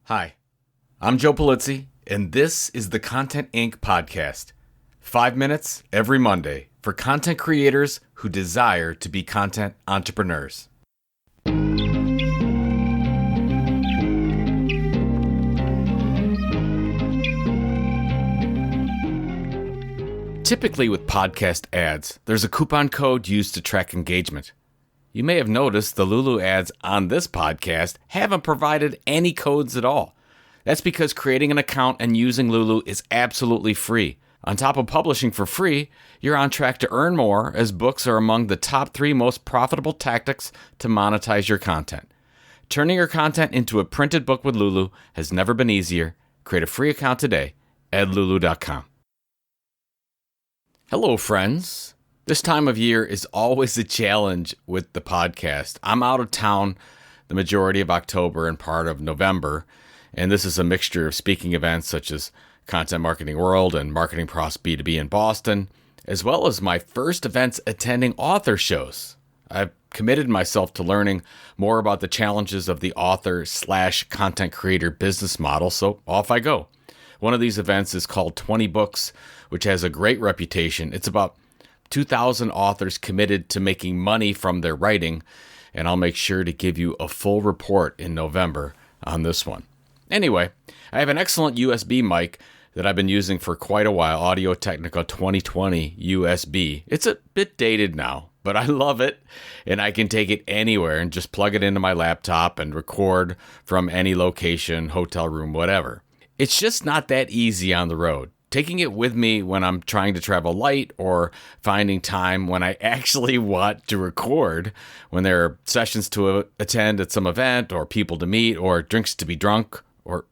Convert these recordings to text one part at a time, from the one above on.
Hi, I'm Joe Polizzi, and this is the Content Inc. podcast. 5 minutes every Monday for content creators who desire to be content entrepreneurs. Typically with podcast ads, there's a coupon code used to track engagement. You may have noticed the Lulu ads on this podcast haven't provided any codes at all. That's because creating an account and using Lulu is absolutely free. On top of publishing for free, you're on track to earn more, as books are among the top 3 most profitable tactics to monetize your content. Turning your content into a printed book with Lulu has never been easier. Create a free account today at lulu.com. Hello, friends. This time of year is always a challenge with the podcast. I'm out of town the majority of October and part of November, and this is a mixture of speaking events such as Content Marketing World and Marketing Pros B2B in Boston, as well as my first events attending author shows. I've committed myself to learning more about the challenges of the author/content creator business model, so off I go. One of these events is called 20 Books, which has a great reputation. It's about 2,000 authors committed to making money from their writing, and I'll make sure to give you a full report in November on this one. Anyway, I have an excellent USB mic that I've been using for quite a while, Audio-Technica 2020 USB. It's a bit dated now, but I love it, and I can take it anywhere and just plug it into my laptop and record from any location, hotel room, whatever. It's just not that easy on the road. Taking it with me when I'm trying to travel light or finding time when I actually want to record, when there are sessions to attend at some event or people to meet or drinks to be drunk or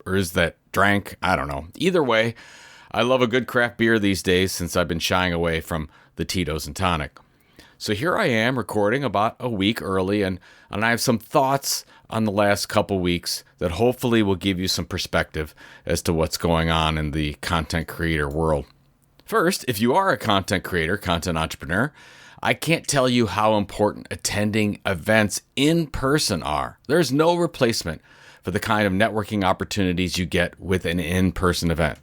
is that drank? I don't know. Either way, I love a good craft beer these days since I've been shying away from the Tito's and tonic. So here I am recording about a week early, and I have some thoughts on the last couple weeks that hopefully will give you some perspective as to what's going on in the content creator world. First, if you are a content creator, content entrepreneur, I can't tell you how important attending events in person are. There's no replacement for the kind of networking opportunities you get with an in-person event.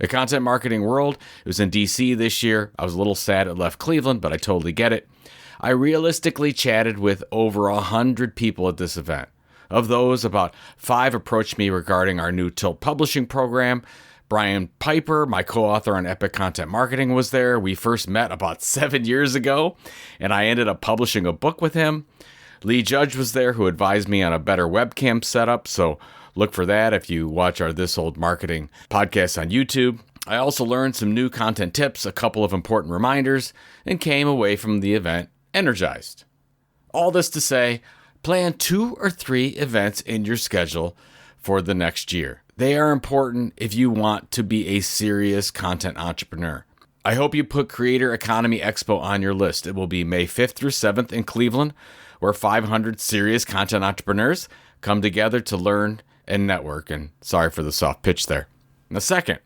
At Content Marketing World, it was in DC this year. I was a little sad it left Cleveland, but I totally get it. I realistically chatted with over 100 people at this event. Of those, about 5 approached me regarding our new Tilt publishing program. Brian Piper, my co-author on Epic Content Marketing, was there. We first met about 7 years ago, and I ended up publishing a book with him. Lee Judge was there, who advised me on a better webcam setup, so look for that if you watch our This Old Marketing podcast on YouTube. I also learned some new content tips, a couple of important reminders, and came away from the event energized. All this to say, plan 2 or 3 events in your schedule for the next year. They are important if you want to be a serious content entrepreneur. I hope you put Creator Economy Expo on your list. It will be May 5th through 7th in Cleveland, where 500 serious content entrepreneurs come together to learn and network. And sorry for the soft pitch there. Now, second,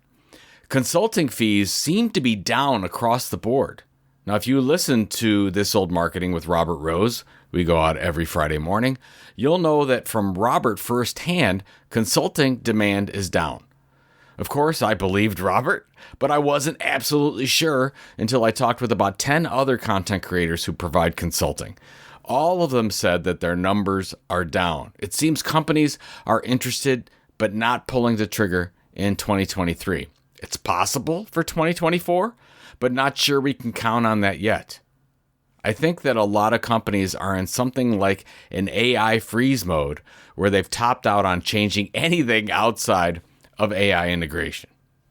consulting fees seem to be down across the board. Now, if you listen to This Old Marketing with Robert Rose, we go out every Friday morning, you'll know that from Robert firsthand, consulting demand is down. Of course, I believed Robert, but I wasn't absolutely sure until I talked with about 10 other content creators who provide consulting. All of them said that their numbers are down. It seems companies are interested but not pulling the trigger in 2023. It's possible for 2024, but not sure we can count on that yet. I think that a lot of companies are in something like an AI freeze mode where they've topped out on changing anything outside of AI integration.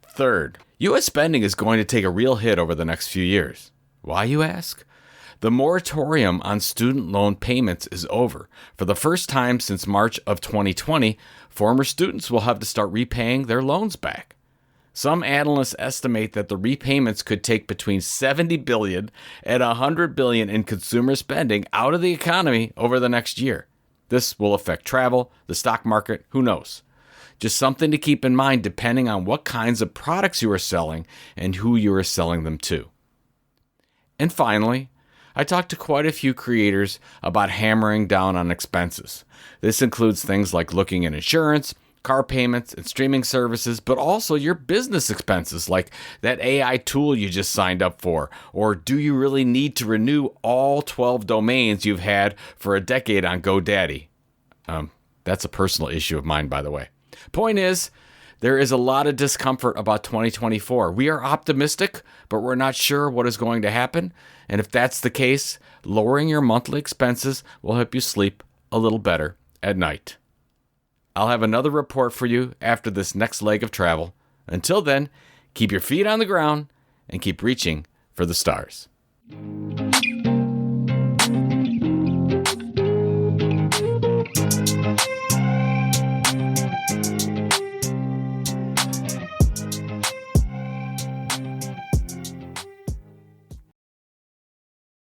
Third, U.S. spending is going to take a real hit over the next few years. Why, you ask? The moratorium on student loan payments is over. For the first time since March of 2020, former students will have to start repaying their loans back. Some analysts estimate that the repayments could take between $70 billion and $100 billion in consumer spending out of the economy over the next year. This will affect travel, the stock market, who knows? Just something to keep in mind depending on what kinds of products you are selling and who you are selling them to. And finally, I talked to quite a few creators about hammering down on expenses. This includes things like looking at insurance, car payments, and streaming services, but also your business expenses like that AI tool you just signed up for? Or do you really need to renew all 12 domains you've had for a decade on GoDaddy? That's a personal issue of mine, by the way. Point is, there is a lot of discomfort about 2024. We are optimistic, but we're not sure what is going to happen. And if that's the case, lowering your monthly expenses will help you sleep a little better at night. I'll have another report for you after this next leg of travel. Until then, keep your feet on the ground and keep reaching for the stars.